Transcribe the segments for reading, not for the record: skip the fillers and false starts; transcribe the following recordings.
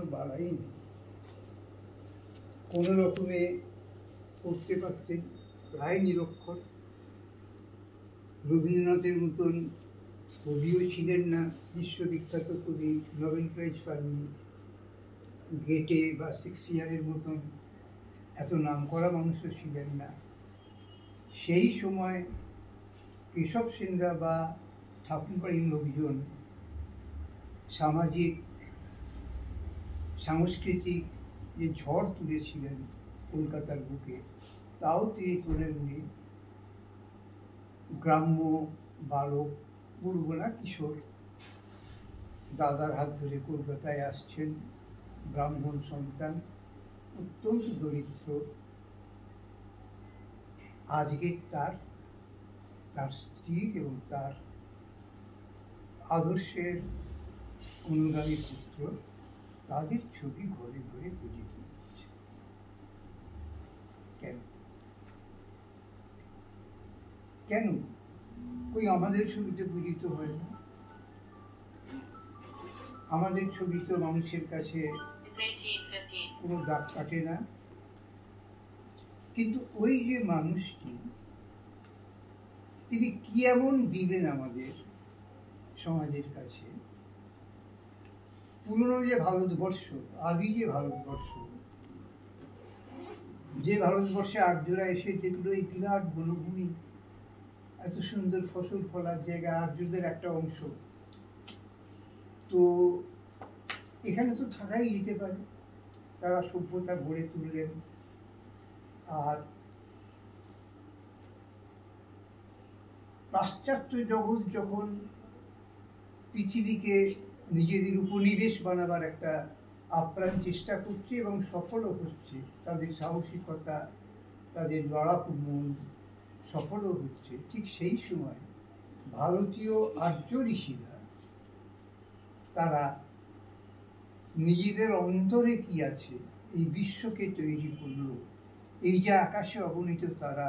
কোনো বালাই নেই, কোনো রকমে পড়তে পারতেন, প্রায় নিরক্ষর। রবীন্দ্রনাথের মতন কবিও ছিলেন না, বিশ্ববিখ্যাত কবি, নোবেল প্রাইজ পাননি। গেটে বা শেক্সপিয়ারের মতন এত নামকরা মানুষও ছিলেন না। সেই সময় কেশব সেনরা বা ঠাকুরবাড়ির লোকজন সামাজিক সাংস্কৃতিক যে ঝড় তুলেছিলেন কলকাতার বুকে, তাও তিনি তোলেননি। গ্রাম্য বালক, বলবো না কিশোর, দাদার হাত ধরে কলকাতায় আসছেন, ব্রাহ্মণ সন্তান, অত্যন্ত দরিদ্র। আজকে তার স্ত্রী এবং তার আদর্শের অনুগামী পুত্র, তাদের ছবি ঘরে ঘরে পূজিত হচ্ছে। কেন কেন ওই আমাদের ছবিতে পূজিত হয় না? আমাদের ছবি তো মানুষের কাছে কোনো দাগ কাটে না। কিন্তু ওই যে মানুষটি, তিনি কি এমন দিলেন আমাদের সমাজের কাছে? পুরনো যে ভারতবর্ষ, আদি যে ভারতবর্ষ, যে ভারতবর্ষে আর্যরা এসে দেখলো এই বিরাট বনভূমি, এত সুন্দর ফসল ফলার জায়গা, আর্যদের একটা অংশ, তো এখানে তো থাকাই যেতে পারে। তারা সভ্যতা গড়ে তুললেন। আর পাশ্চাত্য জগৎ যখন পৃথিবীকে নিজেদের উপনিবেশ বানাবার একটা আপ্রাণ চেষ্টা করছে এবং সফলও হচ্ছে, তাদের সাহসিকতা, তাদের লড়াকু মন সফলও হচ্ছে, ঠিক সেই সময় ভারতীয় আর্য ঋষিরা তারা নিজেদের অন্তরে কি আছে এই বিশ্বকে তৈরি করলো। এই যে আকাশে অগণিত তারা,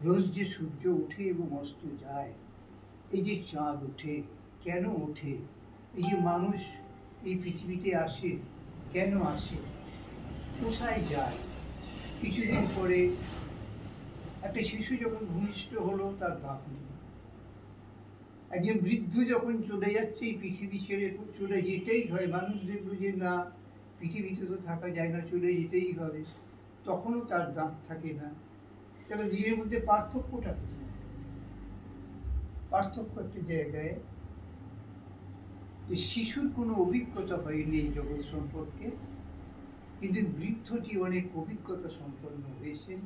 রোজ যে সূর্য ওঠে এবং অস্ত যায়, এই যে চাঁদ ওঠে, কেন ওঠে, এই যে মানুষ এই পৃথিবীতে আসে, কেন আসে, কোথায় যায়। কিছুদিন পরে একটা শিশু যখন ভূমিষ্ঠ হলো, তার দাঁত নেই। একজন বৃদ্ধ যখন চলে যাচ্ছে, এই পৃথিবী ছেড়ে চলে যেতেই হয়, মানুষ দেখলো যে না, পৃথিবীতে তো থাকা যায় না, চলে যেতেই হবে, তখনও তার দাঁত থাকে না। তাহলে দুইয়ের মধ্যে পার্থক্যটা কোথায়? পার্থক্য একটা জায়গায় যে শিশুর কোনো অভিজ্ঞতা হয়নি এই জগৎ সম্পর্কে, কিন্তু বৃদ্ধটি অনেক অভিজ্ঞতা সম্পন্ন হয়েছেন।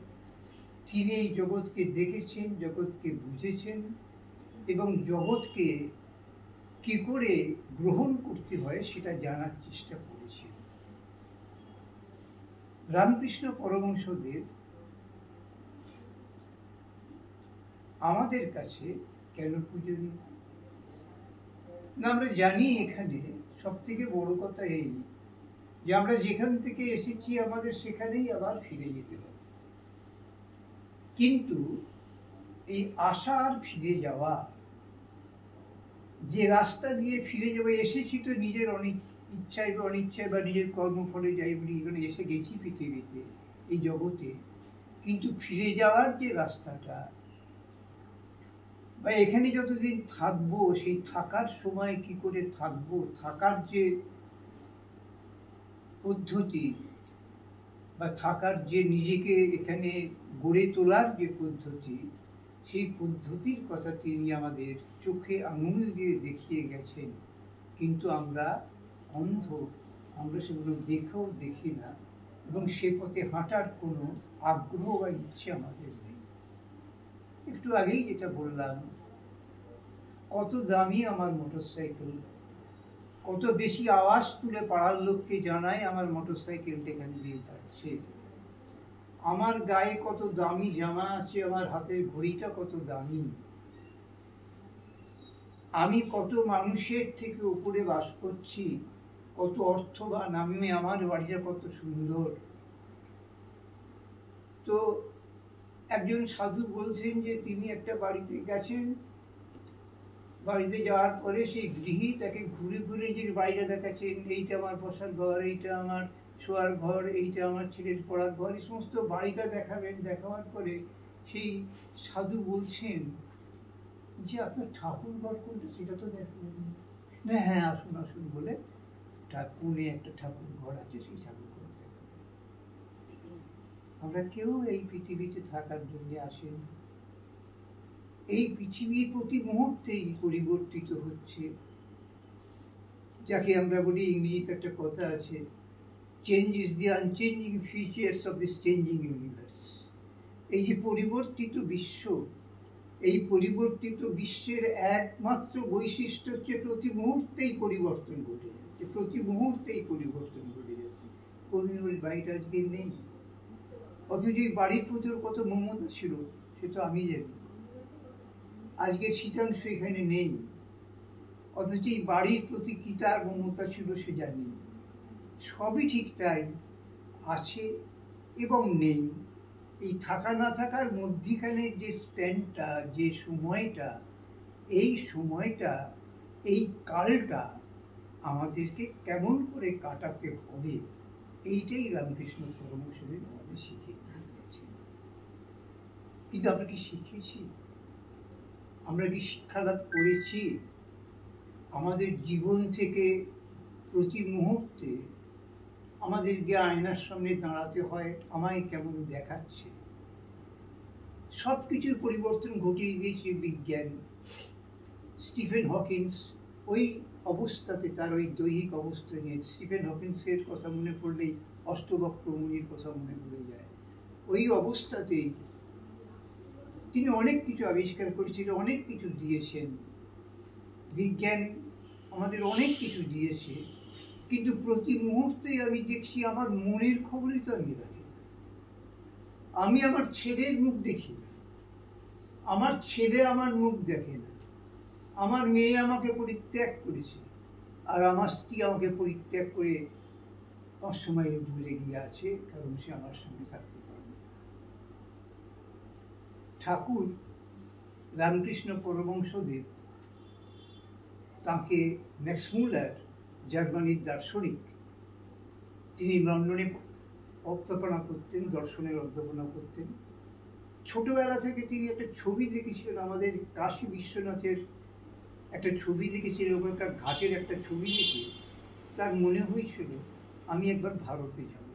তিনি এই জগৎকে দেখেছেন, জগৎকে বুঝেছেন এবং জগৎকে কি করে গ্রহণ করতে হয় সেটা জানার চেষ্টা করেছেন। রামকৃষ্ণ পরমহংসদেব আমাদের কাছে কেন পূজনীয়? না, আমরা জানি এখানে সব থেকে বড় কথা এই যে আমরা যেখান থেকে এসেছি আমাদের সেখানেই আবার ফিরে যেতে হবে। কিন্তু এই আসা আর ফিরে যাওয়া, যে রাস্তা দিয়ে ফিরে যাওয়া, এসেছি তো নিজের অনেক ইচ্ছায় বা অনিচ্ছায় বা নিজের কর্মফলে যাই বলি, এখানে এসে গেছি পৃথিবীতে, এই জগতে, কিন্তু ফিরে যাওয়ার যে রাস্তাটা বা এখানে যতদিন থাকবো, সেই থাকার সময় কি করে থাকবো, থাকার যে পদ্ধতি বা থাকার যে নিজেকে এখানে গড়ে তোলার যে পদ্ধতি, সেই পদ্ধতির কথা তিনি আমাদের চোখে আঙুল দিয়ে দেখিয়ে গেছেন। কিন্তু আমরা অন্ধ, আমরা সেগুলো দেখেও দেখি না এবং সে পথে হাঁটার কোনো আগ্রহ বা ইচ্ছে আমাদের নেই। একটু আগেই যেটা বললাম, কত দামি আমার মোটরসাইকেল, কত বেশি আওয়াজ তুলে পাড়ার লোককে জানায় আমার মোটরসাইকেলটা এখান দিয়ে যাচ্ছে। আমার গায়ে কত দামি জামা আছে, আমার হাতের ঘড়িটা কত দামি, আমি কত মানুষের থেকে উপরে বাস করছি, কত অর্থবান আমি, আমার বাড়িটা কত সুন্দর। তো একজন সাধু বলছেন যে তিনি একটা বাড়িতে গেছেন, বাড়িতে যাওয়ার পরে সেই গৃহী তাকে ঘুরে ঘুরে যে বাইরে দেখাচ্ছেন, এইটা আমার বসার ঘর, এইটা আমার শোয়ার ঘর, এইটা আমার ছেলের পড়ার ঘর, এই সমস্ত বাড়িটা দেখাবেন। দেখাবার পরে সেই সাধু বলছেন যে আপনার ঠাকুর ঘর কোনটা সেটা তো দেখবেন না। হ্যাঁ, আসুন আসুন বলে কোণে একটা ঠাকুর ঘর আছে, সেই ঠাকুর ঘর দেখাবেন। আমরা কেউ এই পৃথিবীতে থাকার জন্য আসেন, এই পৃথিবী প্রতি মুহূর্তেই পরিবর্তিত হচ্ছে, যাকে আমরা বলি, ইংরেজিতে একটা কথা আছে, change is the আনচেঞ্জিং features of this changing universe. এই যে পরিবর্তিত বিশ্ব, এই পরিবর্তিত বিশ্বের একমাত্র বৈশিষ্ট্য হচ্ছে প্রতি মুহূর্তেই পরিবর্তন ঘটে যাচ্ছে, প্রতি মুহূর্তেই পরিবর্তন ঘটে যাচ্ছে। কোহিনুর বাড়িটা আজকে নেই, অথচ এই বাড়ির প্রচুর কত মমতা ছিল সে তো আমি জানি। আজকের শীতাংশ এখানে নেই, অথচ এই বাড়ির প্রতি কি তার মমতা ছিল সে জানি। সবই ঠিক তাই আছে এবং নেই। এই থাকা না থাকার মধ্যিখানে যে স্প্যানটা, যে সময়টা, এই সময়টা, এই কালটা আমাদেরকে কেমন করে কাটাতে হবে, এইটাই রামকৃষ্ণ পরমহংসদেব আমাদের শিখিয়ে দিয়েছেন। কিন্তু আমরা কি শিখেছি? আমরা কি শিক্ষালাভ করেছি? আমাদের জীবন থেকে প্রতি মুহূর্তে আমাদেরকে আয়নার সামনে দাঁড়াতে হয়, আমায় কেমন দেখাচ্ছে। সব কিছুর পরিবর্তন ঘটিয়ে দিয়েছে বিজ্ঞান। স্টিফেন হকিন্স ওই অবস্থাতে, তার ওই দৈহিক অবস্থা নিয়ে, স্টিফেন হকিন্সের কথা মনে পড়লেই অষ্টবক্র মুনির কথা মনে পড়ে যায়। ওই অবস্থাতেই তিনি অনেক কিছু আবিষ্কার করেছিলেন, অনেক কিছু দিয়েছেন। বিজ্ঞান আমাদের অনেক কিছু দিয়েছে, কিন্তু প্রতি মুহূর্তে আমি দেখছি আমার মনের খবরই তো আমি রাখি। আমি আমার ছেলের মুখ দেখি না, আমার ছেলে আমার মুখ দেখে না, আমার মেয়ে আমাকে পরিত্যাগ করেছে, আর আমার স্ত্রী আমাকে পরিত্যাগ করে 500 মাইল দূরে গিয়ে আছে, কারণ সে আমার সঙ্গে থাকতে পারে না। ঠাকুর রামকৃষ্ণ পরমহংসদেব তাকে ম্যাক্স মুলার, জার্মানির দার্শনিক, তিনি লন্ডনে অধ্যাপনা করতেন, দর্শনের অধ্যাপনা করতেন। ছোটবেলা থেকে তিনি একটা ছবি দেখেছিলেন, আমাদের কাশী বিশ্বনাথের একটা ছবি দেখেছিলেন, ওখানকার ঘাটের একটা ছবি দেখে তার মনে হয়েছিল আমি একবার ভারতে যাব।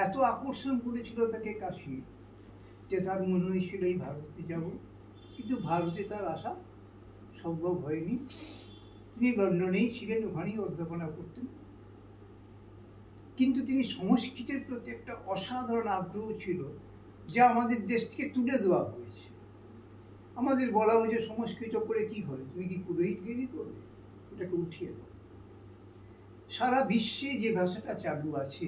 এত আকর্ষণ করেছিল তাকে কাশী, যে তার মনে হয়েছিল এই ভারতে যাব। কিন্তু ভারতে তার আসা সম্ভব হয়নি। তিনি লন্ডনেই ছিলেন, ওখানেই অধ্যাপনা করতেন। কিন্তু তিনি সংস্কৃতের প্রতি একটা অসাধারণ আগ্রহ ছিল, যা আমাদের দেশ থেকে তুলে দেওয়া হয়েছে। আমাদের বলা হয়েছে সংস্কৃত করে কি হবে, তুমি কি পুরোহিতগিরি করবে, ওটাকে উঠিয়ে দাও। সারা বিশ্বে যে ভাষাটা চালু আছে,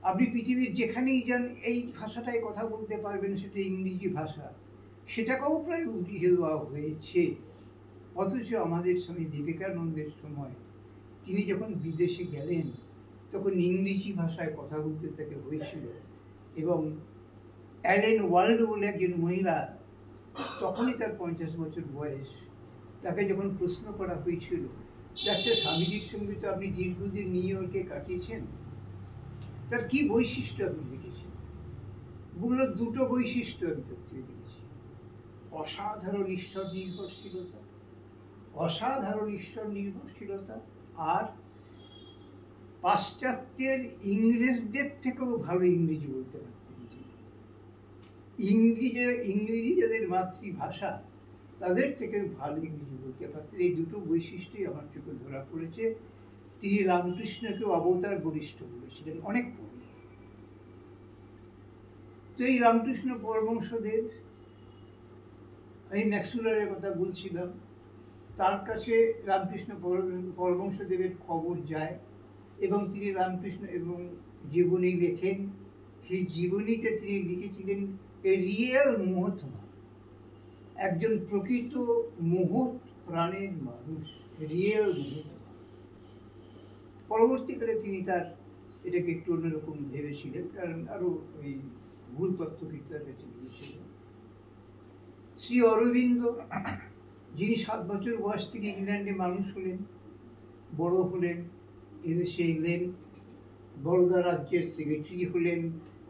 আপনি পৃথিবীর যেখানেই যান এই ভাষাটায় কথা বলতে পারবেন, সেটা ইংরেজি ভাষা, সেটাকেও প্রায় উঠিয়ে দেওয়া হয়েছে। অথচ আমাদের স্বামী বিবেকানন্দের সময় তিনি যখন বিদেশে গেলেন, তখন ইংরেজি ভাষায় কথা বলতে তাকে হয়েছিল। এবং অ্যালেন ওয়াল্ড বলে একজন মহিলা, তখনই তার 50 বছর বয়স, তাকে যখন প্রশ্ন করা হয়েছিল, আচ্ছা স্বামীজির সঙ্গে তো আপনি দীর্ঘদিন নিউ ইয়র্কে কাটিয়েছেন, তার কি বৈশিষ্ট্য আপনি দেখেছেন? বলল, দুটো বৈশিষ্ট্য আমি তার থেকে দেখেছি। অসাধারণ ঈশ্বর নির্ভরশীলতা, অসাধারণ ঈশ্বর নির্ভরশীলতা, আর পাশ্চাত্যের ইংরেজদের থেকেও ভালো ইংরেজি বলতে পারতেন। ইংরেজি যাদের মাতৃভাষা, তাদের থেকে ভালো ইংরেজি বলতে পারতেন। এই দুটো বৈশিষ্ট্যই আমার চোখে ধরা পড়েছে। তিনি রামকৃষ্ণকেও অবতার বরিষ্ঠ বলেছিলেন অনেক পরে। তো এই রামকৃষ্ণ পরমহংসদেব, আমি ম্যাক্স মুলারের কথা বলছিলাম, তার কাছে রামকৃষ্ণ পরমহংসদেবের খবর যায় এবং তিনি রামকৃষ্ণ এবং জীবনী লেখেন। সেই জীবনীতে তিনি লিখেছিলেন এ রিয়েল মহাত্মা, একজন প্রকৃত মহৎ প্রাণের মানুষ, রিয়েল মহাত্মা। পরবর্তীকালে তিনি তার এটাকে একটু অন্যরকম ভেবেছিলেন, কারণ আরো ওই ভুল তথ্য তার কাছে গিয়েছিল। শ্রী অরবিন্দ যিনি 7 বছর বয়স থেকে ইংল্যান্ডে মানুষ হলেন, বড় হলেন, এদেশে এলেন, বরোদা রাজ্যের সেক্রেটারি হলেন,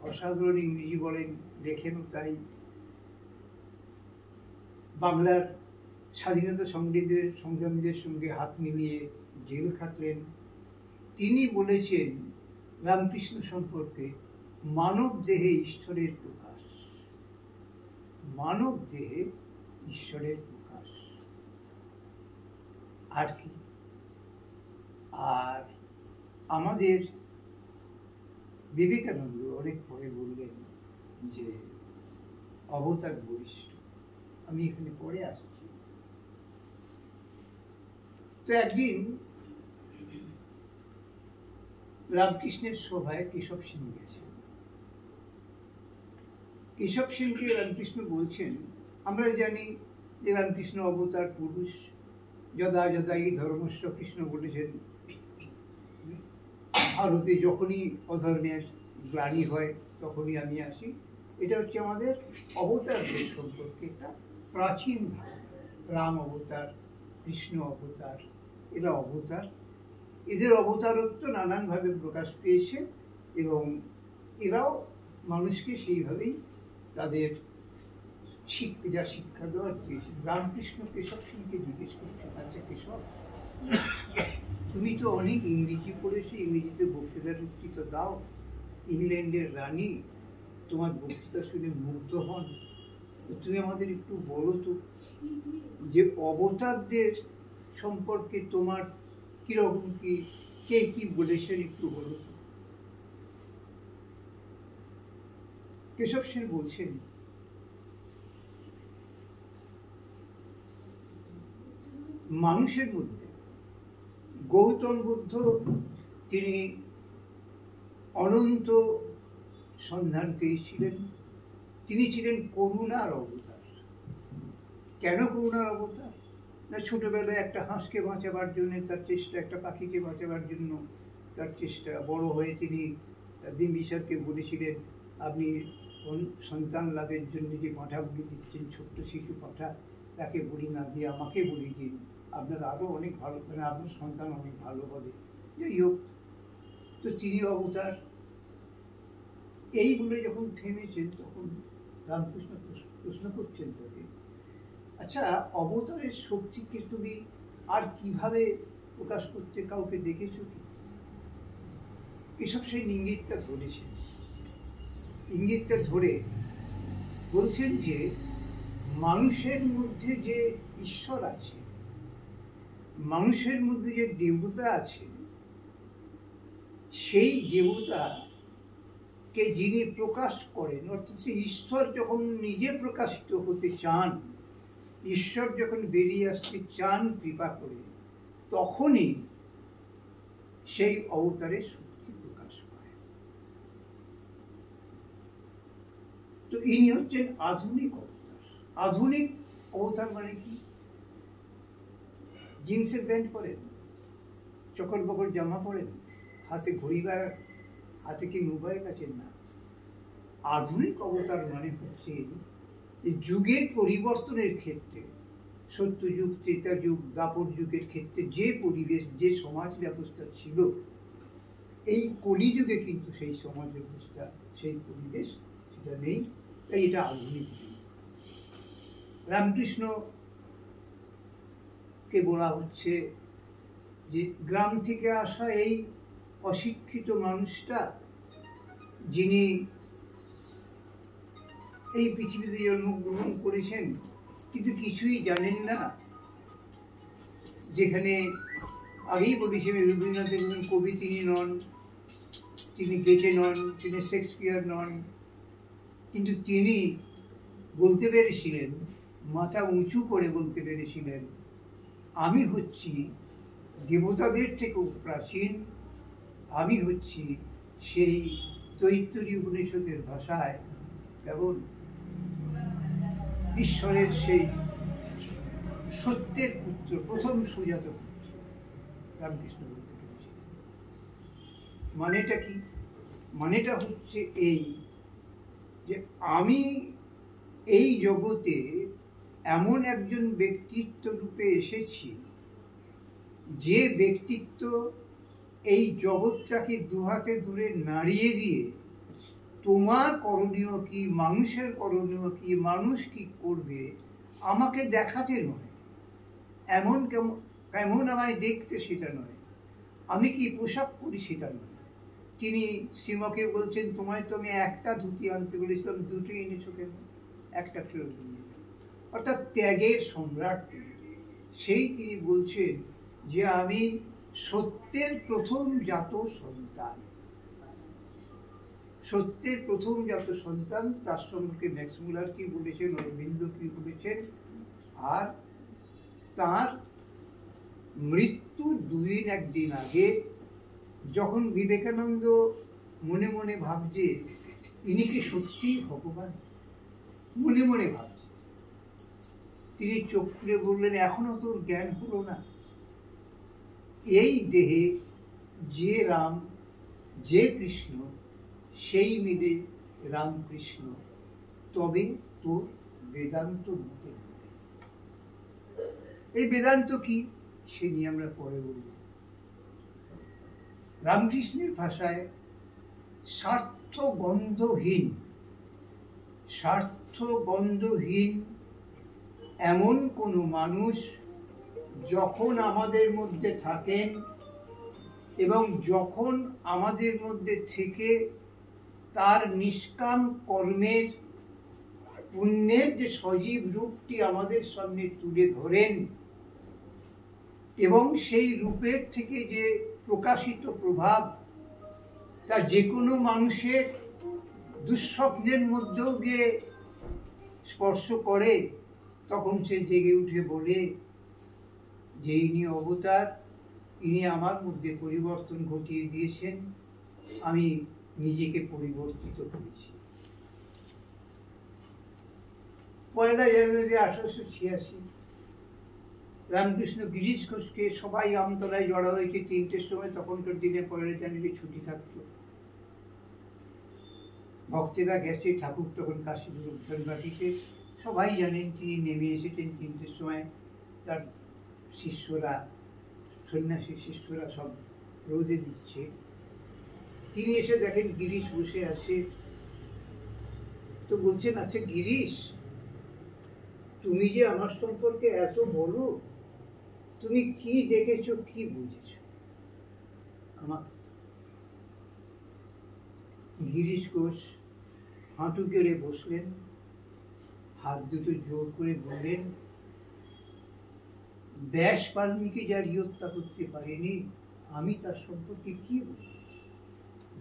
অসাধারণ ইংরেজি বলেন, লেখেনও তাই, বাংলার স্বাধীনতা সংগ্রামীদের সঙ্গে হাত মিলিয়ে জেল খাটলেন। তিনি বলেছেন রামকৃষ্ণ সম্পর্কে, মানব দেহে ঈশ্বরের প্রকাশ, মানব দেহে ঈশ্বরের প্রকাশ। আর কি? আর আমাদের বিবেকানন্দ অনেক পরে বললেন যে অবতার বরিষ্ঠ। আমি এখানে পরে আসছি। তো একদিন রামকৃষ্ণের সভায় কেশব সেন গেছেন। কেশব সেনকে রামকৃষ্ণ বলছেন, আমরা জানি যে রামকৃষ্ণ অবতার পুরুষ, যদা যদা এই ধর্মস্ব কৃষ্ণ বলেছেন, ভারতে যখনই অধর্মের গ্লানি হয় তখনই আমি আসি। এটা হচ্ছে আমাদের অবতারদের সম্পর্কে একটা প্রাচীন ধারণা। রাম অবতার, কৃষ্ণ অবতার, এরা অবতার। এদের অবতারত্ব নানানভাবে প্রকাশ পেয়েছে এবং এরাও মানুষকে সেইভাবেই তাদের যা শিক্ষা দেওয়ার দিয়েছে। রামকৃষ্ণ কেশব সেনকে জিজ্ঞেস করছেন, আচ্ছা কেশব, তুমি তো অনেক ইংরেজি পড়েছো, ইংরেজিতে বক্তৃতার বক্তৃতা দাও, ইংল্যান্ডের রানী তোমার বক্তৃতা শুনে মুগ্ধ হন, তুমি আমাদের একটু বলো তো যে অবতারদের সম্পর্কে তোমার কিরকম কি, কে কি বলেছেন একটু বলো তো। কেশব সেন বলছেন, মানুষের মধ্যে গৌতম বুদ্ধ তিনি অনন্ত সন্ধান পেয়েছিলেন। তিনি ছিলেন করুণার অবতার। কেন করুণার অবতার? না, ছোটবেলায় একটা হাঁসকে বাঁচাবার জন্য তার চেষ্টা, একটা পাখিকে বাঁচাবার জন্য তার চেষ্টা, বড় হয়ে তিনি বিম্বিসারকে বলেছিলেন, আপনি সন্তান লাভের জন্য যে পাঁঠাগুলি দিচ্ছেন, ছোট্ট শিশু পাঁঠা, তাকে বলি না দিয়ে আমাকে বলি দিন, আপনার আরও অনেক ভালো, মানে আপনার সন্তান অনেক ভালো হবে। যাই হোক, তো তিনি অবতার। এই বলে যখন থেমেছেন তখন রামকৃষ্ণ প্রশ্ন করছেন তাকে, আচ্ছা অবতারের শক্তিকে তুমি আর কিভাবে প্রকাশ করতে কাউকে দেখেছো কি? কেশব সেই ইঙ্গিতটা ধরেছেন। ইঙ্গিতটা ধরে বলছেন যে মানুষের মধ্যে যে ঈশ্বর আছে, মানুষের মধ্যে যে দেবতা আছে, সেই দেবতাকে যিনি প্রকাশ করেন, অর্থাৎ ঈশ্বর যখন নিজে প্রকাশিত হতে চান, ঈশ্বর যখন বেরিয়ে আসতে চান কৃপা করে, তখনই সেই অবতারের শক্তি প্রকাশ পায়। তো ইনি হচ্ছেন আধুনিক অবতার। আধুনিক অবতার মানে কি? জিন্সের প্যান্ট পরেন, চকর বকর জামা পরেন, হাতে ঘড়ি বা হাতে কি মোবাইল আছে? না। আধুনিক অবতার মানে হচ্ছে যুগের পরিবর্তনের ক্ষেত্রে, সত্যযুগ, ত্রেতা যুগ, দ্বাপর যুগের ক্ষেত্রে যে পরিবেশ, যে সমাজ ব্যবস্থা ছিল, এই কলিযুগে কিন্তু সেই সমাজ ব্যবস্থা, সেই পরিবেশ সেটা নেই। তাই এটা আধুনিক যুগ। রামকৃষ্ণকে বলা হচ্ছে যে গ্রাম থেকে আসা এই অশিক্ষিত মানুষটা, যিনি এই পৃথিবীতে জন্মগ্রহণ করেছেন কিন্তু কিছুই জানেন না, যেখানে আগেই বলেছি রবীন্দ্রনাথের মতন কবি তিনি নন, তিনি গেটে নন, তিনি শেক্সপিয়ার নন, কিন্তু তিনি বলতে পেরেছিলেন, মাথা উঁচু করে বলতে পেরেছিলেন, আমি হচ্ছি দেবতাদের থেকেও প্রাচীন, আমি হচ্ছি সেই তৈত্তরী উপনিষদের ভাষায় কেবল ঈশ্বরের সেই সত্যের পুত্র, প্রথম সুজাত পুত্র। রামকৃষ্ণ বলতে পেরেছি। মানেটা কি? মানেটা হচ্ছে এই যে আমি এই জগতে এমন একজন ব্যক্তিত্ব রূপে এসেছি যে ব্যক্তিত্ব এই জগৎটাকে দুহাতে ধরে নাড়িয়ে দিয়ে তোমার করণীয় কি, মানুষের করণীয় কি, মানুষ কি করবে আমাকে দেখাতে নয়, এমন কেমন আমায় দেখতে সেটা নয়, আমি কি পোশাক পরি সেটা নয়। তিনি শ্রীমকে বলছেন, তোমায় তো আমি একটা ধুতি আনতে বলেছিলাম, দুটো এনেছো কেন, একটা ফেরত নিয়ে। অর্থাৎ ত্যাগের সম্রাট সেই তিনি বলছেন যে আমি সত্যের প্রথম জাত সন্তান, সত্যের প্রথম জাত সন্তান। তার সম্পর্কে ম্যাক্স মুলার কি বলেছেন, অরবিন্দ কি বলেছেন। আর তার মৃত্যু একদিন আগে যখন বিবেকানন্দ মনে মনে ভাবছে ইনি কি সত্যি ভগবান, মনে মনে ভাবছে, তিনি চোখ খুলে বললেন, এখনো তোর জ্ঞান হলো না? এই দেহে যে রাম, যে কৃষ্ণ, সেই মিলে রামকৃষ্ণ, তবে তোর বেদান্ত মতে। এই বেদান্ত কি সে নিয়ে আমরা পরে বলব। রামকৃষ্ণের ভাষায় স্বার্থগন্ধহীন, স্বার্থগন্ধহীন এমন কোনো মানুষ যখন আমাদের মধ্যে থাকেন এবং যখন আমাদের মধ্যে থেকে তার নিষ্কাম কর্মের পুণ্যের যে সজীব রূপটি আমাদের সামনে তুলে ধরেন এবং সেই রূপের থেকে যে প্রকাশিত প্রভাব তা যে কোনো মানুষের দুঃস্বপ্নের মধ্যেও গিয়ে স্পর্শ করে, তখন সে জেগে উঠে বলে যে ইনি অবতার, ইনি আমার মধ্যে পরিবর্তন ঘটিয়ে দিয়েছেন, আমি নিজেকে পরিবর্তিত করেছি। 1 জানুয়ারি 1886 রামকৃষ্ণ গিরিশ ঘোষকে সবাই আমতলায় জড়া হয়েছে 3টের সময়। তখনকার দিনে 1 জানুয়ারি ছুটি থাকতো, ভক্তেরা গেছে, ঠাকুর তখন কাশীপুর উদ্যানবাটিতে। সবাই জানেন তিনি নেমে এসেছেন 3টের সময়। তার শিষ্যরা, সন্ন্যাসী শিষ্যরা সব রোদে দিচ্ছে। তিনি এসে দেখেন গিরিশ বসে আছে, তো বলছেন, আচ্ছা গিরিশ, তুমি যে আমার সম্পর্কে এত বলো, তুমি কি দেখেছো, কি বুঝেছো? আমার গিরিশ ঘোষ হাঁটু গেড়ে বসলেন, হাত দুটো জোর করে বললেন, ব্যাস বাল্মীকি যার হত্যা করতে পারেনি, আমি তার সম্পর্কে কি বলবো?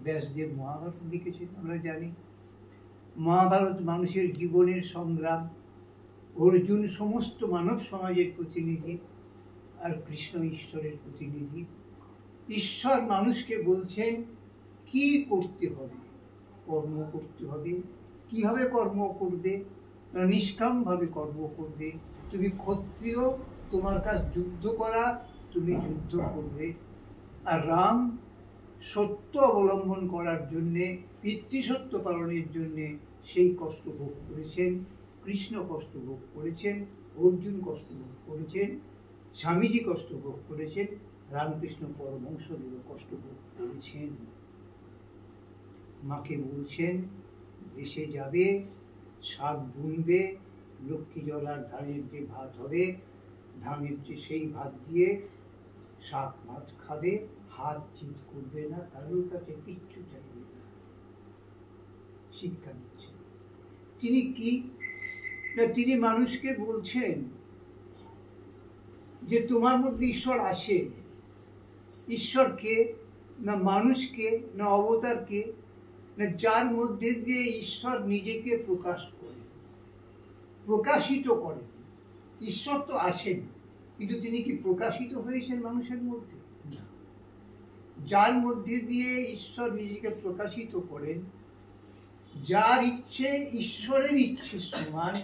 ব্যাসদেব মহাভারত লিখেছেন, আমরা জানি। মহাভারত মানুষের জীবনের সংগ্রাম, অর্জুন সমস্ত মানব সমাজের প্রতিনিধি, আর কৃষ্ণ ঈশ্বরের প্রতিনিধি। ঈশ্বর মানুষকে বলছেন কি করতে হবে, কর্ম করতে হবে। কিভাবে কর্ম করবে? নিষ্কামভাবে কর্ম করবে। তুমি ক্ষত্রিয়, তোমার কাজ যুদ্ধ করা, তুমি যুদ্ধ করবে। আর রাম সত্য অবলম্বন করার জন্যে, পিতৃসত্য পালনের জন্যে সেই কষ্ট ভোগ করেছেন। কৃষ্ণ কষ্ট ভোগ করেছেন, অর্জুন কষ্ট ভোগ করেছেন, স্বামীজি কষ্ট ভোগ করেছেন, রামকৃষ্ণ পরমহংসদেব কষ্ট ভোগ করেছেন। মাকে বলছেন দেশে যাবে, শাক বুনবে, লক্ষ্মী জলার ধানের যে ভাত হবে, ধানের যে সেই ভাত দিয়ে শাক ভাত খাবে, হাত চিত করবে না, কারোর কাছে কিচ্ছু চাইবে না। শিক্ষা দিচ্ছেন। তিনি কি না, তিনি মানুষকে বলছেন যে তোমার মধ্যে ঈশ্বর আসে। ঈশ্বরকে না, মানুষকে না, অবতারকে না, যার মধ্যে দিয়ে ঈশ্বর নিজেকে প্রকাশ করে, প্রকাশিত করেন। ঈশ্বর তো আছেন, কিন্তু তিনি কি প্রকাশিত হয়েছেন মানুষের মধ্যে? যার মধ্যে দিয়ে ঈশ্বর নিজেকে প্রকাশিত করেন, যার ইচ্ছে ঈশ্বরের ইচ্ছে সমান,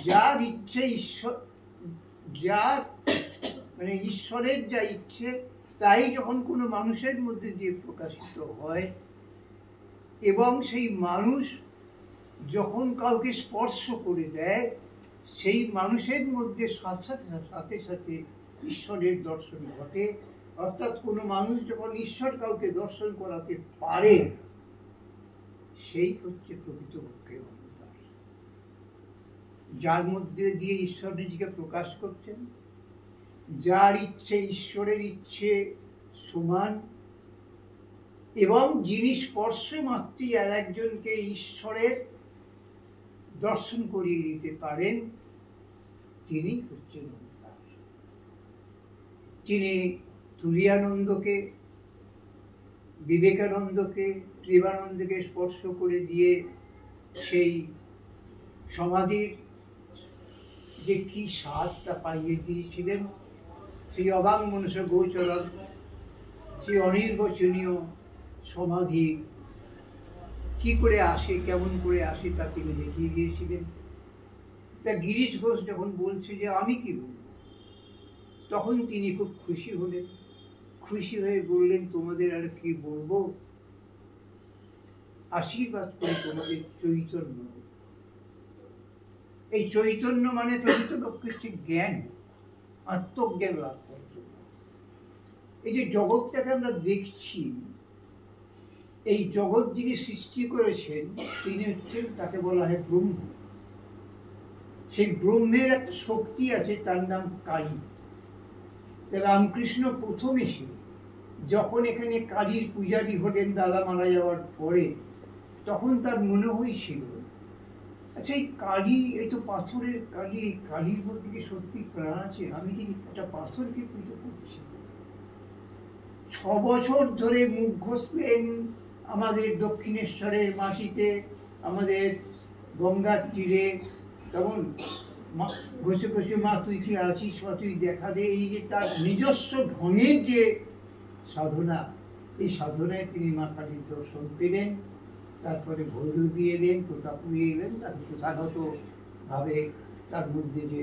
যার ইচ্ছে ঈশ্বর, যার মানে ঈশ্বরের যা ইচ্ছে তাই যখন কোনো মানুষের মধ্যে দিয়ে প্রকাশিত হয় এবং সেই মানুষ যখন কাউকে স্পর্শ করে দেয়, সেই মানুষের মধ্যে সাথে সাথে সাথে ঈশ্বরের দর্শন ঘটে। অর্থাৎ কোনো মানুষ যখন ঈশ্বর কাউকে দর্শন করাতে পারে, সেই হচ্ছে প্রকৃতপক্ষে অবতার, যার মধ্যে দিয়ে ঈশ্বর নিজেকে প্রকাশ করছেন, যার ইচ্ছে ঈশ্বরের ইচ্ছে সমান, এবং যিনি স্পর্শে মাত্রই আর একজনকে ঈশ্বরের দর্শন করিয়ে দিতে পারেন, তিনি হচ্ছেন অবতার। তিনি তুরীয়ানন্দকে, বিবেকানন্দকে, প্রেমানন্দকে স্পর্শ করে দিয়ে সেই সমাধির যে কি স্বাদটা পাইয়ে দিয়েছিলেন, সেই অবাং মনস গোচরণ, সেই অনির্বচনীয় সমাধি কি করে আসে, কেমন করে আসে, তা তিনি দেখিয়ে দিয়েছিলেন। তা গিরিশ ঘোষ যখন বলছে যে আমি কি বলব, তখন তিনি খুব খুশি হলেন। খুশি হয়ে বললেন, তোমাদের আর কি বলবো, আশীর্বাদ করে তোমাদের চৈতন্য। এই চৈতন্য মানে প্রকৃতপক্ষে হচ্ছে জ্ঞান, আত্মজ্ঞান লাভ করার জন্য। এই যে জগৎটাকে আমরা দেখছি, এই জগৎ যিনি সৃষ্টি করেছেন তিনি হচ্ছেন, তাকে বলা হয় ব্রহ্ম। সেই ব্রহ্মের একটা শক্তি আছে, তার নাম কালী। রামকৃষ্ণ প্রথম এসে যখন এখানে কালীর পূজারী হলেন দাদা মারা যাওয়ার পরে, তখন তার মনে হয়েছিল, আচ্ছা এই কালী, এই তো পাথরের কালী, কালীর মধ্যে কি সত্যি প্রাণ আছে? আমি কি একটা পাথরকে পুজো করছি? 6 বছর ধরে মুখ ঘষলেন আমাদের দক্ষিণেশ্বরের মাটিতে, আমাদের গঙ্গার তীরে, তখন ঘষে ঘষে, মা তুই কি আছিস, মা তুই দেখা দে। এই যে তার নিজস্ব ঢঙের যে সাধনা, এই সাধনায় তিনি মা কালীর দর্শন পেলেন। তারপরে ভৈরবী এলেন, তোতাপুরী এলেন, তার প্রথাগত ভাবে তার মধ্যে যে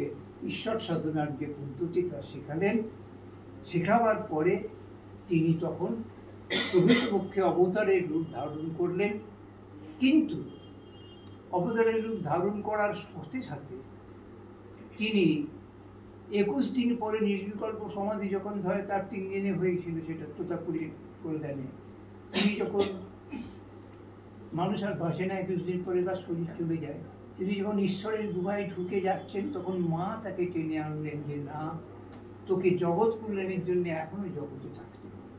ঈশ্বর সাধনার যে পদ্ধতি তা শেখালেন। শেখাবার পরে তিনি তখন প্রকৃতপক্ষে অবতারের রূপ ধারণ করলেন। কিন্তু অবতারের রূপ ধারণ করার সাথে সাথে তিনি 21 দিন পরে নির্বিকল্প সমাধি যখন ধরে, তার 3 দিনে হয়েছিল সেটা তোতাপুরীর কল্যাণে। তিনি যখন, মানুষ আর বাঁচে না 21 দিন পরে, তার শরীর চলে যায়। তিনি যখন ঈশ্বরের গুহায় ঢুকে যাচ্ছেন, তখন মা তাকে টেনে আনলেন যে না, তোকে জগৎ কল্যাণের জন্য এখনো জগতে থাকতে হবে।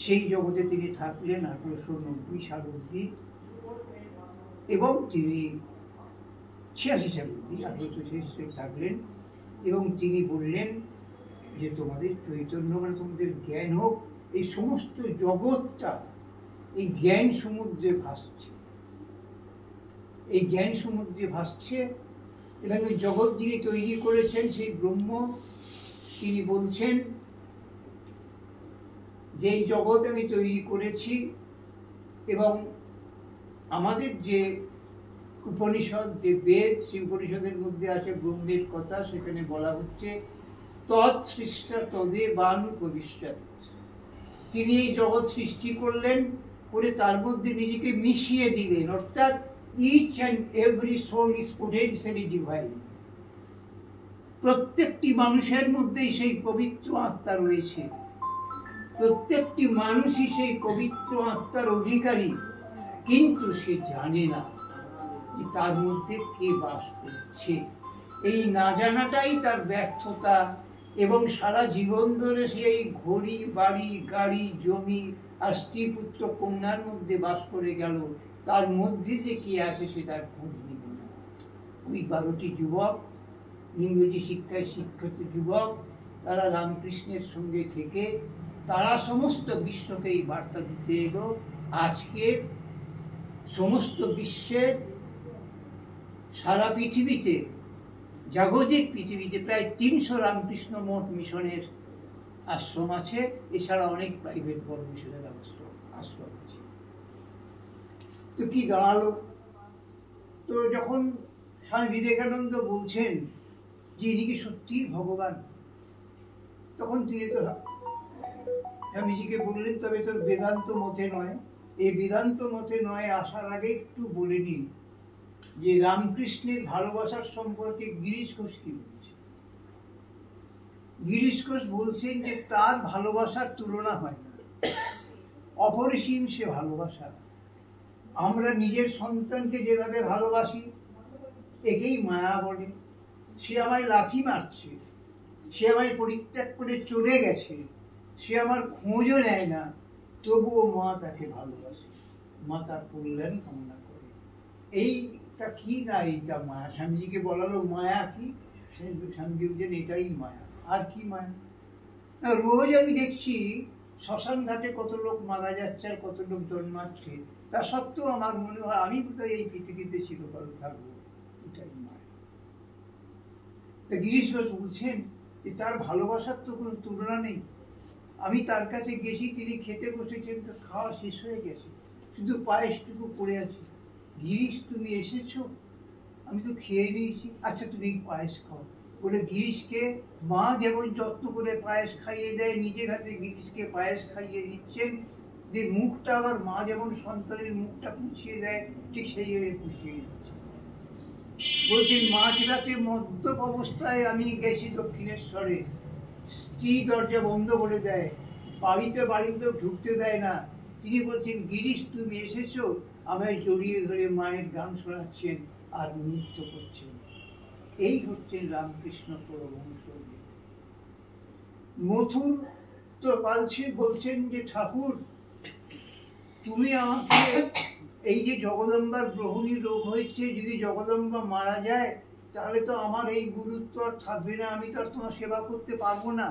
সেই জগতে তিনি থাকলেন 1890 সাল অব্দি, এবং তিনি 86 সাল অব্দি, 1886 থাকলেন। এবং তিনি বললেন যে তোমাদের চৈতন্য মানে তোমাদের জ্ঞান হোক, এই সমস্ত জগৎটা এই জ্ঞান সমুদ্রে ভাসছে, এই জ্ঞান সমুদ্রে ভাসছে। এবং ওই জগৎ যিনি তৈরি করেছেন সেই ব্রহ্ম, তিনি বলছেন যে এই জগৎ আমি তৈরি করেছি, এবং আমাদের যে উপনিষদ, যে বেদ, সেই উপনিষদের মধ্যে আছে ব্রহ্মের কথা। সেখানে বলা হচ্ছে তৎসৃষ্ট তদে বানুপবিষ্যৎ। তিনি এই জগৎ সৃষ্টি করলেন, করে তার মধ্যে নিজেকে মিশিয়ে দিলেন। অর্থাৎ each and every soul is potentially divine. প্রত্যেকটি মানুষের মধ্যেই সেই পবিত্র আত্মা রয়েছে, প্রত্যেকটি মানুষই সেই পবিত্র আত্মার অধিকারী, কিন্তু সে জানে না যে তার মধ্যে কে বাস করছে। এই না জানাটাই তার ব্যর্থতা। এবং সারা জীবন ধরে সেই ঘড়ি, বাড়ি, গাড়ি, জমি আর স্ত্রী, পুত্র, কন্যার মধ্যে বাস করে গেল, তার মধ্যে যে কি আছে সে তার খোঁজ নিল না। ওই 12টি যুবক, ইংরেজি শিক্ষায় শিক্ষিত যুবক, তারা রামকৃষ্ণের সঙ্গে থেকে তারা সমস্ত বিশ্বকে এই বার্তা দিতে এলো। আজকে সমস্ত বিশ্বের, সারা পৃথিবীতে, জাগতিক পৃথিবীতে প্রায় 300 রামকৃষ্ণ মঠ মিশনের আশ্রম আছে। এছাড়া অনেক প্রাইভেট বড় মিশনের আশ্রম আছে। তো কি দাঁড়ালো? তো যখন স্বামী বিবেকানন্দ বলছেন যে ইনি কি সত্যিই ভগবান, তখন তিনি তো স্বামীজিকে বললেন, তবে তোর বেদান্ত মতে নয়। এই বেদান্ত মতে নয় আসার আগে একটু বলে নি যে রামকৃষ্ণের ভালোবাসার সম্পর্কে গিরিশ ঘোষ কি বলছে। গিরিশ ঘোষ বলছেন যে তার ভালোবাসার তুলনা হয় না, অপরিসীম সে ভালোবাসা। আমরা নিজের সন্তানকে যেভাবে ভালোবাসি একেই মায়া বলে। সে আমায় লাথি মারছে, সে আমায় পরিত্যাগ করে চলে গেছে, সে আমার খোঁজও নেয় না, তবুও মা তাকে ভালোবাসে, মা তার কল্যাণ কামনা করে। এইটা কি না, এইটা মায়া। স্বামীজিকে বলালো মায়া কি, স্বামীজি বলছেন এটাই মায়া। আর কি মায়া? রোজ আমি দেখছি শ্মশান ঘাটে কত লোক মারা যাচ্ছে আর কত লোক জন্মাচ্ছে, তা সত্ত্বেও আমার মনে হয় আমি বোধহয় এই পৃথিবীতে চিরকাল থাকবো, এটাই মায়া। তা গিরিশ ঘোষ বলছেন যে তার ভালোবাসার তো কোনো তুলনা নেই। আমি তার কাছে গেছি, তিনি খেতে বসেছেন, তো খাওয়া শেষ হয়ে গেছে, শুধু পায়েসটুকু পড়ে আছে। গিরিশ তুমি এসেছো, আমি তো খেয়ে নিয়েছি, আচ্ছা তুমি এই পায়েস খাও বলে গিরিশকে মা যেমন যত্ন করে পায়েস খাইয়ে দেয়, নিজের হাতে গিরিশকে পায়েস খাইয়ে দিচ্ছেন, যে মুখটা আমার মা যেমন সন্তানের মুখটা পুছিয়ে দেয়, ঠিক সেইভাবে পুষিয়ে দিচ্ছে। বলছেন মাঝরাতে মদ্যপ অবস্থায় আমি গেছি দক্ষিণেশ্বরে, স্ত্রী দরজা বন্ধ করে দেয়, বাড়িতে ঢুকতে দেয় না। তিনি বলছেন গিরিশ তুমি এসেছো, আমায় জড়িয়ে ধরে মায়ের গান শোনাচ্ছেন আর নৃত্য করছেন। এই হচ্ছেন রামকৃষ্ণ পরমহংসদেব। মথুর তো বলছেন যে ঠাকুর তুমি আমাকে, এই যে জগদম্বার গ্রহণী রোগ হয়েছে, যদি জগদম্বা মারা যায় তাহলে তো আমার এই গুরুত্ব আর থাকবে না, আমি তো আর তোমার সেবা করতে পারবো না।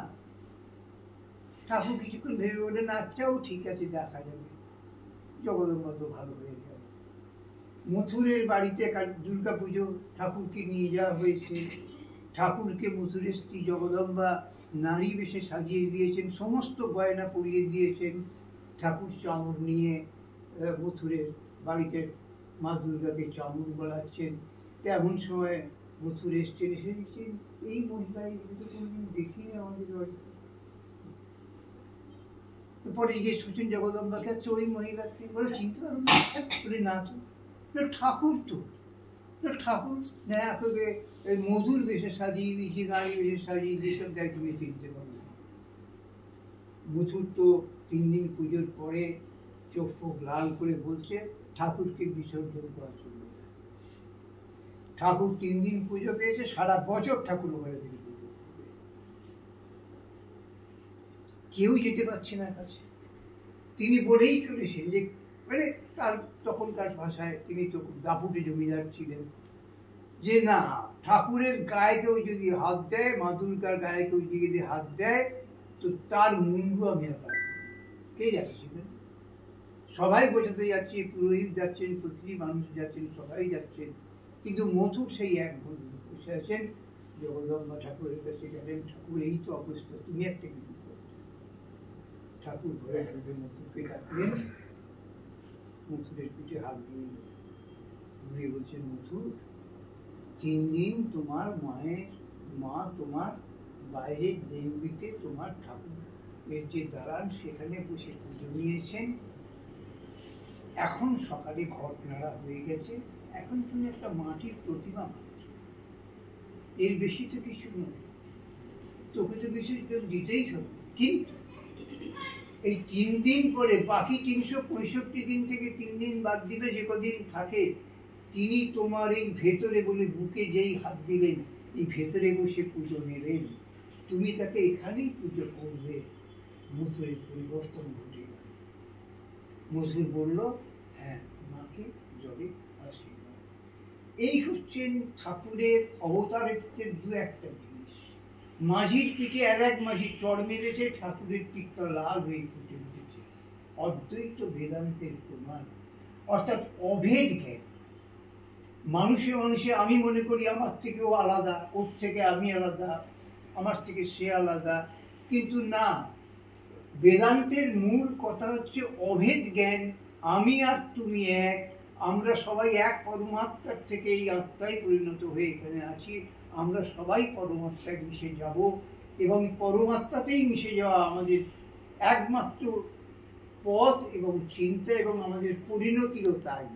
ঠাকুর কিছুক্ষণ ভেবে বললেন আচ্ছাও ঠিক আছে, দেখা যাবে, জগদম্বা তো ভালো হয়ে যাবে। মথুরের বাড়িতে দুর্গা পুজো, ঠাকুরকে নিয়ে যাওয়া হয়েছে। ঠাকুরকে মথুরের স্ত্রী জগদম্বা নারী বেশে সাজিয়ে দিয়েছেন, সমস্ত গয়না পরিয়ে দিয়েছেন। ঠাকুর চামর নিয়ে মথুরের বাড়িতে মা দুর্গাকে চামর বলাচ্ছেন। তেমন সময় মথুর এসছেন, এসে দেখছেন এই মহিলায় তো কোনোদিন দেখিনি আমাদের বাড়িতে। তো পরে জিজ্ঞেস করছেন জগদম্বাকে, আচ্ছা ওই মহিলাকে, বলে চিনতে পারবেন? বলে না তো, ঠাকুর তো, ঠাকুর আপনাকে মধুর বেশে সাজিয়ে দিয়েছি, নারী বেশে সাজিয়ে দিয়ে সব দেয়, তুমি চিনতে পারবে। মথুর তো 3 দিন পুজোর পরে চোখ ফোক লাল করে বলছে ঠাকুরকে বিসর্জন করা চলবে। ঠাকুর 3 দিন পুজো পেয়েছে, সারা বছর ঠাকুর ঘরে থেকে পুজো, কেউ যেতে পারছে না কাছে। তিনি বলেই চলেছেন যে, মানে তার তখনকার ভাষায়, তিনি তো দাপুটে জমিদার ছিলেন, যে না ঠাকুরের গায়ে কেউ যদি হাত দেয়, মা দুর্গার গায়ে কেউ যদি হাত দেয়, তো তার মুন্ডু আমি আর পাবো। কে যাচ্ছিলেন? সবাই বোঝাতে যাচ্ছে, পুরোহিত যাচ্ছেন, প্রতিটি মানুষ যাচ্ছেন, সবাই যাচ্ছেন, কিন্তু মথুর সেই এক বন্ধু বসে আছেন। জগদম্বা ঠাকুরের কাছে গেলেন, ঠাকুর এই তো অবস্থা, তুমি একটা কিছু করো। ঠাকুর ঘরে ঢুকে মথুরকে ডাকলেন, মথুরের পিঠে হাত দিয়ে বলছেন মথুর, 3 দিন তোমার মা তোমার বাইরের দেউড়িতে তোমার ঠাকুরের যে দালান সেখানে বসে পুজো নিয়েছেন, এখন সকালে ঘট নাড়া হয়ে গেছে, এখন তুমি একটা মাটির প্রতিমা বানাচ্ছ, এর বেশি তো কিছু নয়, তোকে তো বিসর্জন দিতেই হবে। কিন্তু এই 3 দিন পরে বাকি 365 দিন থেকে 3 দিন বাদ দিলে যে কদিন থাকে, তিনি তোমার এই ভেতরে, বলে বুকে যেই হাত দিলেন, এই ভেতরে বসে পুজো নেবেন, তুমি তাকে এখানেই পুজো করবে। মথুরের পরিবর্তন ঘটে গেল। মথুর বলল হ্যাঁ, মাকে জলে আসি। এই হচ্ছেন ঠাকুরের অবতারত্বের 2-1টা জিনিস। মাঝির পিঠে আর এক মাঝি চড় মেরেছে, ঠাকুরের পিঠটা লাল হয়ে ফুটে উঠেছে। অদ্বৈত বেদান্তের প্রমাণ, অর্থাৎ অভেদ জ্ঞান। মানুষে মানুষে আমি মনে করি আমার থেকেও আলাদা, ওর থেকে আমি আলাদা, আমার থেকে সে আলাদা, কিন্তু না, বেদান্তের মূল কথা হচ্ছে অভেদ জ্ঞান। আমি আর তুমি এক, আমরা সবাই এক পরমাত্মার থেকে এই আত্মায় পরিণত হয়ে এখানে আছি, আমরা সবাই পরমাত্মায় মিশে যাব, এবং পরমাত্মাতেই মিশে যাওয়া আমাদের একমাত্র পথ এবং চিন্তা, এবং আমাদের পরিণতিও তাই।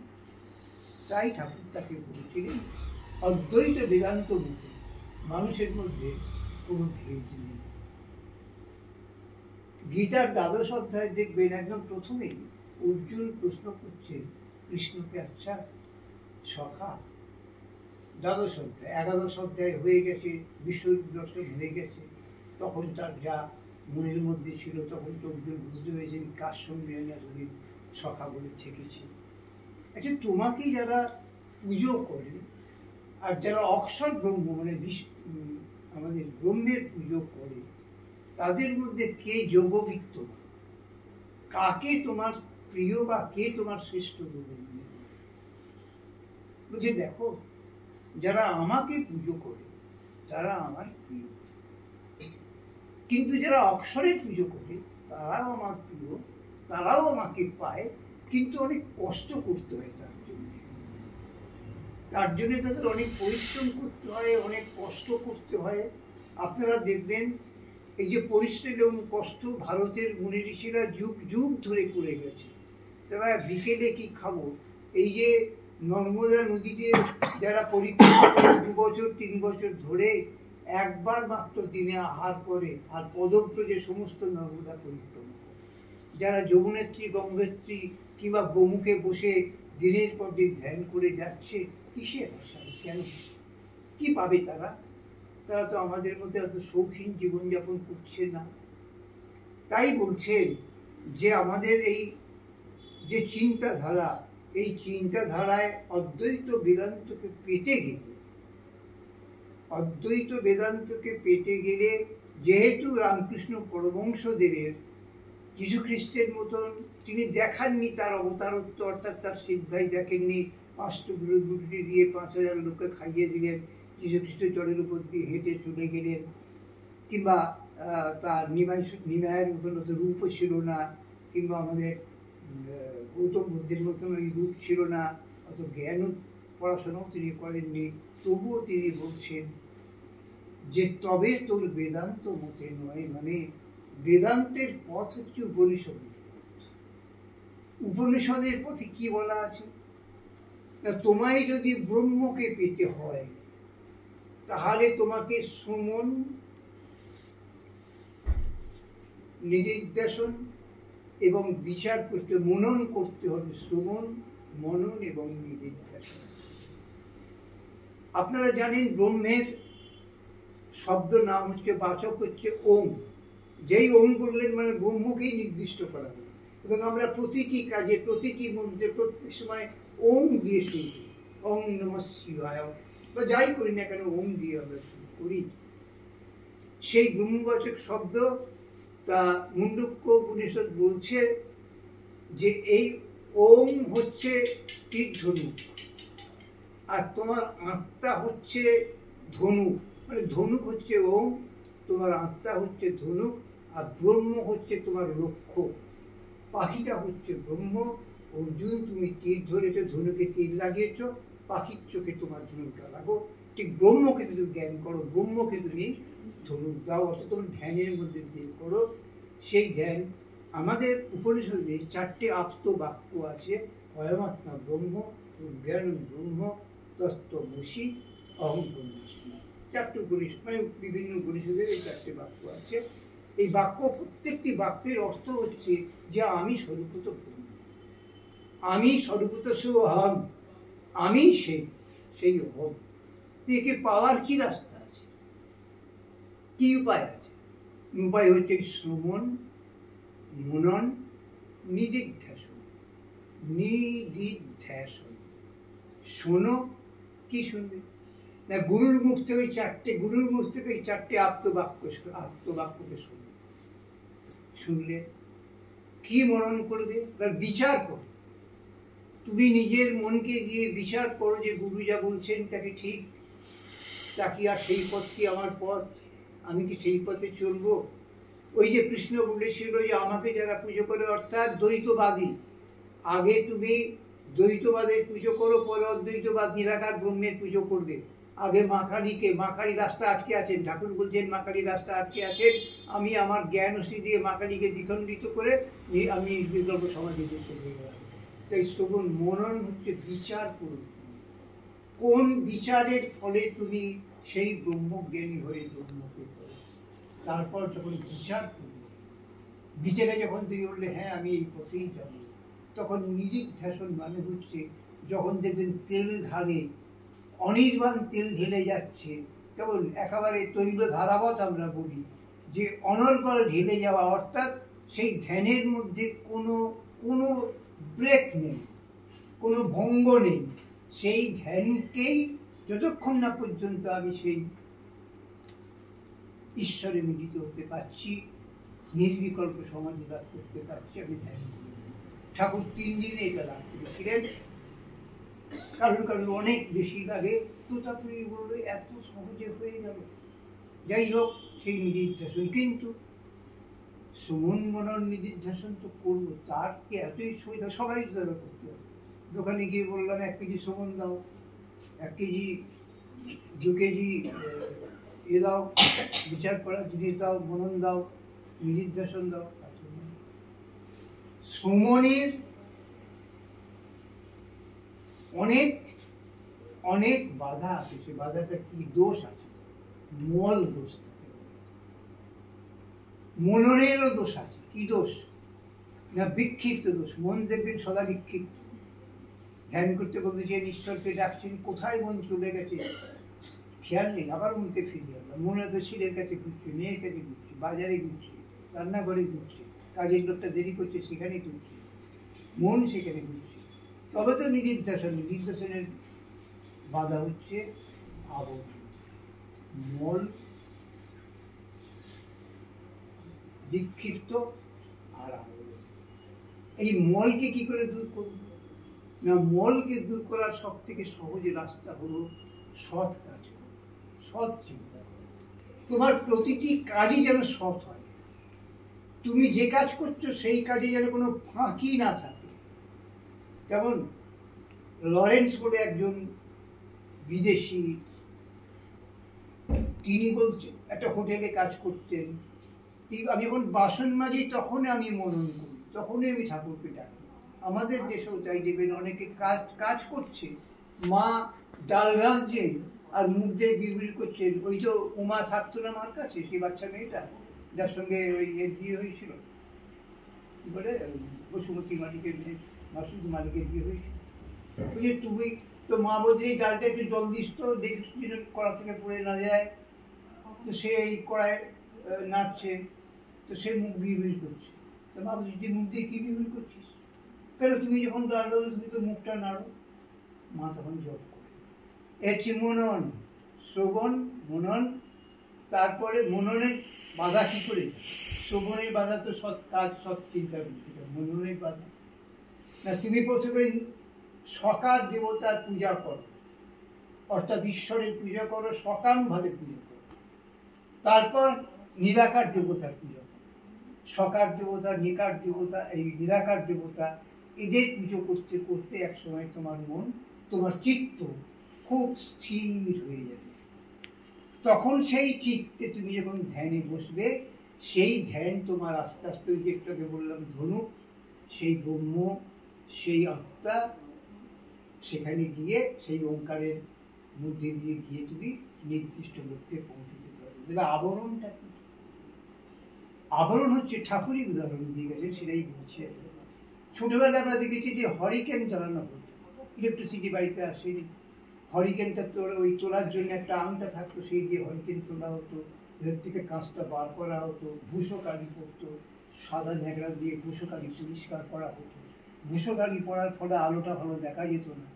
তাই ঠাকুর তাকে বলেছিলেন অদ্বৈত বেদান্ত মতে মানুষের মধ্যে কোনো ভেদ নেই। গীতার দ্বাদশ অধ্যায় দেখবেন একদম প্রথমেই অর্জুন প্রশ্ন করছে কৃষ্ণকে, আচ্ছা সখা, দ্বাদশ অধ্যায়, একাদশ অধ্যায় হয়ে গেছে, বিশ্বরূপ দর্শন হয়ে গেছে, তখন তার যা মনের মধ্যে ছিল তখন তো অর্জুন বুঝতে পেরেছেন কার সঙ্গে আমি এতদিন সখা বলে ছেকেছি। আচ্ছা তোমাকে যারা পুজো করে আর যারা অক্ষর ব্রহ্ম মানে আমাদের ব্রহ্মের পুজো করে তাদের মধ্যে কে যোগবিত্ত, কাকে তোমার প্রিয় বা কে তোমার শ্রেষ্ঠ বলে মনে করে? বুঝে দেখো, যারা আমাকে পুজো করে তারা আমার প্রিয়, কিন্তু যারা অক্ষরে পুজো করে তারাও আমার প্রিয়, তারাও আমাকে পায়, কিন্তু অনেক কষ্ট করতে হয় তার জন্য তাদের অনেক পরিশ্রম করতে হয়, অনেক কষ্ট করতে হয়। আপনারা দেখবেন এই যে পরিশ্রম এবং কষ্ট ভারতের মুনি ঋষিরা যুগ যুগ ধরে করে গেছে। তারা বিকেলে কি খাবো, এই যে নর্মদা নদীতে যারা পরিক্রমা করে 2 বছর 3 বছর ধরে একবার মাত্র দিনে আহার করে আর পদব্রজে সমস্ত নর্মদা পরিক্রমা করে, যারা যমুনেত্রী গঙ্গোত্রী কিংবা গোমুখে বসে দিনের পর দিন ধ্যান করে যাচ্ছে, কিসের আশায়, কেন, কি পাবে তারা? তারা তো আমাদের মধ্যে এত শৌখিন জীবনযাপন করছে না। তাই বলছেন যে আমাদের এই যে চিন্তাধারা, এই চিন্তাধারায় অদ্বৈত বেদান্তকে পেতে গেলে, অদ্বৈত বেদান্তকে পেতে গেলে যেহেতু রামকৃষ্ণ পরমহংসদেবের যীশু খ্রিস্টের মতন তিনি দেখাননি তার অবতারত্ব, অর্থাৎ তার সিদ্ধাই দেখেননি, 5 টুকরো রুটি দিয়ে 5000 লোককে খাইয়ে দিলেন, যীশু খ্রিস্ট জলের উপর দিয়ে হেঁটে চলে গেলেন, কিংবা তার নিমায়ের মতন অত রূপও ছিল না, কিংবা আমাদের গৌতম বুদ্ধের মতন ওই রূপ ছিল না, অত জ্ঞানও পড়াশোনাও তিনি করেননি, তবুও তিনি বলছেন যে তবে তোর বেদান্ত মতে নয়, মানে বেদান্তের পথ হচ্ছে উপনিষদের পথ। উপনিষদের পথে কি বলা আছে, তোমায় যদি ব্রহ্মকে পেতে হয় তাহলে তোমাকে শ্রমণ, নিদিধ্যাসন এবং বিচার করতে, মনন করতে হবে। শ্রমণ, মনন এবং নিদিধ্যাসন। আপনারা জানেন ব্রহ্মের শব্দ নাম হচ্ছে, বাচক হচ্ছে ওম। যেই ওম বললেন মানে ব্রহ্মকেই নির্দিষ্ট করা হলো, এবং আমরা প্রতিটি কাজে, প্রতিটি মন্ত্রে, প্রত্যেক সময় ওম দিয়ে শুরু করি, ওম নমঃ শিবায়, বা যাই করি না কেন ওম দিয়ে আমরা শুরু করি। সেই ব্রহ্মবাচক শব্দ তা মুন্ডক্য উপনিষদ বলছে যে এই ওম হচ্ছে তীর-ধনুক, আর তোমার আত্মা হচ্ছে ধনুক, মানে ধনুক হচ্ছে ওম, তোমার আত্মা হচ্ছে ধনুক, আর ব্রহ্ম হচ্ছে তোমার লক্ষ্য। পাখিটা হচ্ছে ব্রহ্ম। অর্জুন তুমি তীর ধরেছো, ধনুকে তীর লাগিয়েছ, পাখির চোখে তোমার ধনুকটা লাগো। ঠিক ব্রহ্মকে তুমি জ্ঞান করো, ব্রহ্মকে তুমি ধনুক দাও, অর্থাৎ তুমি ধ্যানের মধ্যে দিয়ে করো। সেই ধ্যান আমাদের উপনিষদে 4টে আপ্ত বাক্য আছে, অয়মাত্মা ব্রহ্ম, জ্ঞান ব্রহ্ম, তত্ত্বমসি, অহং ব্রহ্মাস্মি। 4টে উপনিষদ, মানে বিভিন্ন উপনিষদের এই 4টে বাক্য আছে। এই বাক্য, প্রত্যেকটি বাক্যের অর্থ হচ্ছে যে আমি স্বরূপত ব্রহ্ম, আমি স্বরূপত সোহম, আমি সেই অহম। একে পাওয়ার কি রাস্তা আছে, কি উপায় আছে? উপায় হচ্ছে শ্রবণ, মনন, নিদিধ্যাসন। নিদিধ্যাসন, শোনো, কি শুনবে না, গুরুর মুখ থেকে ওই 4টে আপ্তবাক্যকে শুনবে। শুনলে কি মনন করবে, বিচার করবে। তুমি নিজের মনকে দিয়ে বিচার করো যে গুরু যা বলছেন তাকে ঠিক, তা কি আর সেই পথ কি আমার পথ, আমি কি সেই পথে চলবো? ওই যে কৃষ্ণ বলেছিল যে আমাকে যারা পুজো করে, অর্থাৎ দ্বৈতবাদী, আগে তুমি দ্বৈতবাদের পুজো করো, পরে অদ্বৈতবাদ নিরাকার ব্রহ্মের পুজো করবে। আগে মাখারি রাস্তা আটকে আছেন, ঠাকুর বলছেন মাখারি রাস্তা আটকে আছেন, আমি আমার জ্ঞান ওসি দিয়ে মাখারিকে দ্বিখণ্ডিত করে আমি নির্বিকল্প সমাধিতে চলে গেলাম। তাই শ্রবণ মনন হচ্ছে বিচার করুন, কোন বিচারের ফলে তুমি সেই ব্রহ্মজ্ঞানী হয়ে জন্মকে করো। তারপর যখন বিচার করবে, বিচারে যখন তুমি বললে হ্যাঁ আমি এই পথেই যাব, তখন নিদিধ্যাসন মানে হচ্ছে যখন দেখবেন তেল ঢালে, অনির্বাণ তেল ঢেলে যাচ্ছে, কেবল একেবারে তৈল ধারাবত আমরা বলি, যে অনর্গল ঢেলে যাওয়া, অর্থাৎ সেই ধ্যানের মধ্যে কোনো কোনো ব্রেক নেই, কোনো ভঙ্গ নেই। সেই ধ্যানকেই যতক্ষণ না পর্যন্ত আমি সেই ঈশ্বরে মিলিত হতে পারছি, নির্বিকল্প সমাধি লাভ করতে পারছি, আমি ধ্যান করি। ঠাকুর 3 দিনে এটা লাভ করেছিলেন। কারোর কারোর অনেক বেশি লাগে, তোতাপুরি বললো এত সহজে হয়ে গেল। যাই হোক, সেই নিদিধ্যাসন, কিন্তু সুমন মনন নিদিধ্যাসন তো করবো, তার কি এতই সুবিধা? সবাই তো তারা করতে হবে। দোকানে গিয়ে বললাম 1 কেজি সুমন দাও, 1 কেজি 2 কেজি এ দাও, বিচার করার জিনিস দাও, মনন দাও, নিদিধ্যাসন দাও। সুমনের অনেক অনেক বাধা আছে। সে বাধাটা কি? দোষ আছে, মল দোষ থাকে। মননেরও দোষ আছে। কি দোষ? না বিক্ষিপ্ত দোষ। মন দেখবেন সদা বিক্ষিপ্ত। ধ্যান করতে বলতেছেন, ঈশ্বরকে ডাকছেন, কোথায় মন চলে গেছে খেয়াল নেই, আবার মনকে ফিরিয়ে আনলাম। মনে তো ছেলের কাছে ঘুরছে, মেয়ের কাছে ঘুরছে, বাজারে ঘুরছে, রান্নাঘরে ঘুরছে, কাজের লোকটা দেরি করছে সেখানে ঘুরছে, মন সেখানে ঘুরছে। তবে তো নিদিধ্যাসন। নিদিধ্যাসনের বাধা হচ্ছে আবরণ, মল বিক্ষিপ্ত আর আবরণ। এই মলকে কি করে দূর করব? না, মলকে দূর করার সব থেকে সহজ রাস্তা হলো সৎ কাজ, সৎ চিন্তা। তোমার প্রতিটি কাজই যেন সৎ হয়। তুমি যে কাজ করছো সেই কাজে যেন কোনো ফাঁকি না থাকে। যেমন লরেন্স বলে একজন বিদেশি, তিনি বলছেন একটা হোটেলে কাজ করতেন, আমি যখন বাসন মাজি তখন আমি মনন করি, তখনই আমি ঠাকুরকে ডাকি। আমাদের দেশেও তাই দেবেন, অনেকে কাজ করছে, মা ডাল রাঁধছেন আর মুখ দিয়ে বিড়বিড় করছেন। ওই যে উমা থাকতো না আমার কাছে, সেই বাচ্চা মেয়েটা যার সঙ্গে ওই এর বিয়ে হয়েছিল, কি বলে বসুমতী মালিকের মেয়ে, মাসুদ মালিকের বিয়ে হয়েছিল। ওই যে তুমি তো মা বলছে এই ডালটা একটু জল দিস তো, দেখিস যেন কড়া থেকে পড়ে না যায়। তো সে এই কড়ায় নাড়ছে, তো সে মুখ বিড়বিড় করছে। তো মা বলছি, তুই মুখ দিয়ে কি বিড়বিড় করছিস? কেন, তুমি যখন ডাল দাও তুমি তো মুখটা নাড়ো। মা তখন জপ করে, এর মনন, শ্রবণ, মনন। তারপরে মননের বাধা কি করে? শ্রবণের বাধা তো সৎ কাজ, সৎ চিন্তার ভিত্তিতে। মননের বাধা না, তুমি প্রথমে সকার দেবতার পূজা করো, অর্থাৎ ঈশ্বরের পূজা করো, সকামভাবে পূজা করো। তারপর নিরাকার দেবতার পূজা করো। সকার দেবতা, নিকার দেবতা, এই নিরাকার দেবতা, এদের পুজো করতে করতে একসময় তোমার মন, তোমার চিত্ত খুব স্থির হয়ে যাবে। তখন সেই চিত্তে তুমি যখন ধ্যানে বসবে, সেই ধ্যান তোমার আস্তে আস্তে, ওই যে একটাকে বললাম ধনুক, সেই ব্রহ্ম, সেই আত্মা, সেখানে গিয়ে সেই ওঙ্কারের মধ্যে দিয়ে গিয়ে তুমি নির্দিষ্ট লক্ষ্যে পৌঁছতে পারবে। আবরণটা কি? আবরণ হচ্ছে, ঠাকুরই উদাহরণ দিয়ে গেছেন, সেটাই বলছে। ছোটবেলায় আমরা দেখেছি যে হরিকেন জ্বালানো হতো, ইলেকট্রিসিটি বাড়িতে আসেনি। হরিকেনটা ওই তোলার জন্য একটা আংটা থাকতো, সেই দিয়ে হরিকেন তোলা হতো, এর থেকে কাঁচটা বার করা হতো, ভূষো কালি পড়তো, সাদা ন্যাকড়া দিয়ে ভূষো কালি পরিষ্কার করা হতো। ভূষো কালি পড়ার ফলে আলোটা ভালো দেখা যেত না,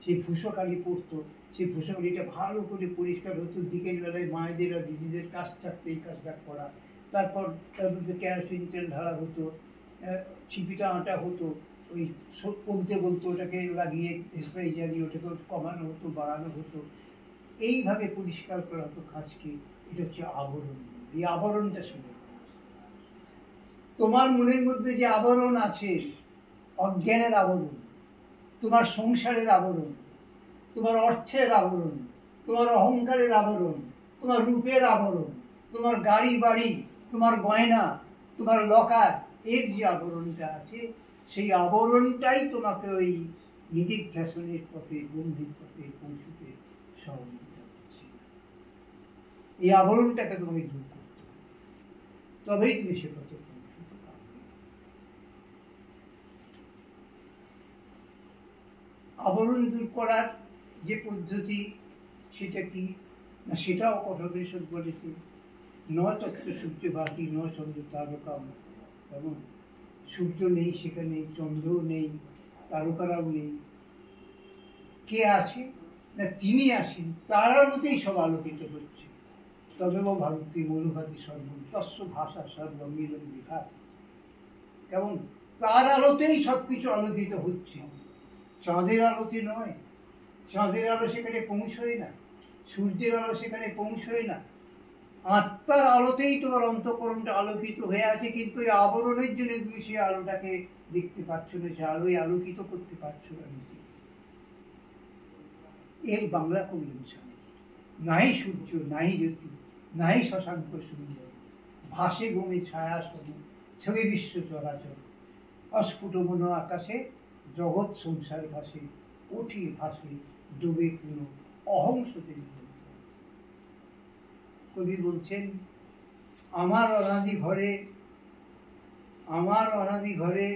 সেই ভূষো কালি পড়তো, সেই ভূষো কালিটা ভালো করে পরিষ্কার হতো। বিকেলবেলায় মায়েদের আর দিদিদের কাজ থাকতো এই কাজটা করা। তারপর তার মধ্যে কেরোসিন তেল ঢালা হতো, ছিপিটা আঁটা হতো, ওই বলতে বলতো ওটাকে লাগিয়ে স্প্রে জ্বালিয়ে ওটাকে কমানো হতো, বাড়ানো হতো, এইভাবে পরিষ্কার করা হতো কাজকে। এটা হচ্ছে আবরণ। এই আবরণটা শুনে তোমার মনের মধ্যে যে আবরণ আছে, অজ্ঞানের আবরণ, তোমার সংসারের আবরণ, তোমার অর্থের আবরণ, তোমার অহংকারের আবরণ, তোমার রূপের আবরণ, তোমার গাড়ি বাড়ি, তোমার গয়না, তোমার লকার, এর যে আবরণটা আছে, সেই আবরণটাই তোমাকে ওই নিদিধ্যাসনের পথে, বন্ধির পথে পৌঁছতে সহযোগিতা করছে। এই আবরণটাকে তোমাকে দূর করতে হবে, তবেই তুমি সে পথে পৌঁছতে পারবে। আবরণ দূর করার যে পদ্ধতি, সেটা কি না, সেটাও কঠোপনিষদ বলেছে, ন তত্ত্ব সূর্য ভাতি ন চন্দ্র তারকাম। যেমন সূর্য নেই, সেখানে চন্দ্রও নেই, তারকারাও নেই। কে আছে না, তিনি আছেন, তার আলোতেই সব আলোকিত হচ্ছে। তবে ভারতী মনুভাতি সর্বম তস্য ভাষা সর্বমিদং বিভাত। কেমন তার আলোতেই সবকিছু আলোকিত হচ্ছে, চাঁদের আলোতে নয়। চাঁদের আলো সেখানে পৌঁছয় না, সূর্যের আলো সেখানে পৌঁছয় না। আত্মার আলোতেই তোমার অন্তঃকরণটা আলোকিত হয়ে আছে, কিন্তু এই আবরণের জন্য তুমি সেই আলোটাকে দেখতে পাচ্ছ না, সে আলোয় আলোকিত করতে পারছো না। এর বাংলা করলেন স্বামী, নাই সূর্য, নাই জ্যোতি, নাই শশাঙ্ক সুন্দর, ভাসে গমে ছায়া সম, ছবি বিশ্ব চরাচর, অস্ফুট মন আকাশে জগৎ সংসার ভাসে, উঠি ভাসে ডুবে পুনো অহংসতে নিবন্ধ। কবি বলছেন, আমার অনাদি ঘরে, আমার অনাদি ঘরে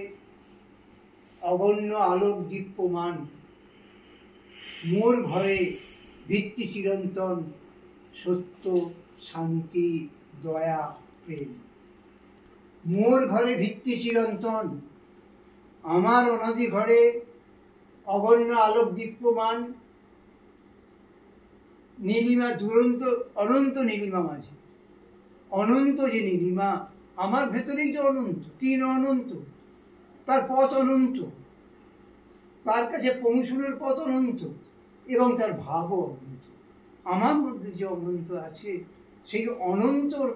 অগণ্য আলোক দীপ্যমান, মোর ঘরে ভিত্তি চিরন্তন, সত্য শান্তি দয়া প্রেম। মোর ঘরে ভিত্তি চিরন্তন, আমার অনাদি ঘরে অগণ্য আলোক দীপ্যমান, নীলিমা দুরন্ত অনন্ত নীলিমা মাঝে। অনন্ত যে নীলিমা, আমার ভেতরেই তো অনন্ত, তিনি অনন্ত, তার পথ অনন্ত, তার কাছে পৌঁছানোর পথ অনন্ত, এবং তার ভাবও অনন্ত। আমার মধ্যে যে অনন্ত আছে, সেই অনন্তর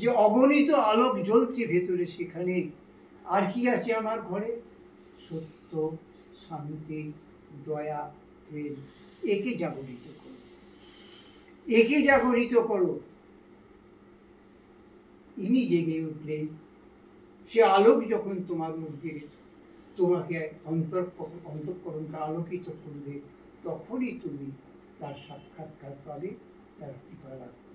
যে অগণিত আলোক জ্বলছে ভেতরে, সেখানে আর কি আছে আমার ঘরে? সত্য শান্তি দয়া প্রেম। একে জাগরিত করো, একে জাগরিত করো। ইনি জেগে উঠলেই, সে আলোক যখন তোমার মধ্যে তোমাকে অন্তঃকরণকে আলোকিত করবে, তখনই তুমি তার সাক্ষাৎকার পাবে, তার কৃপা লাভ করবে।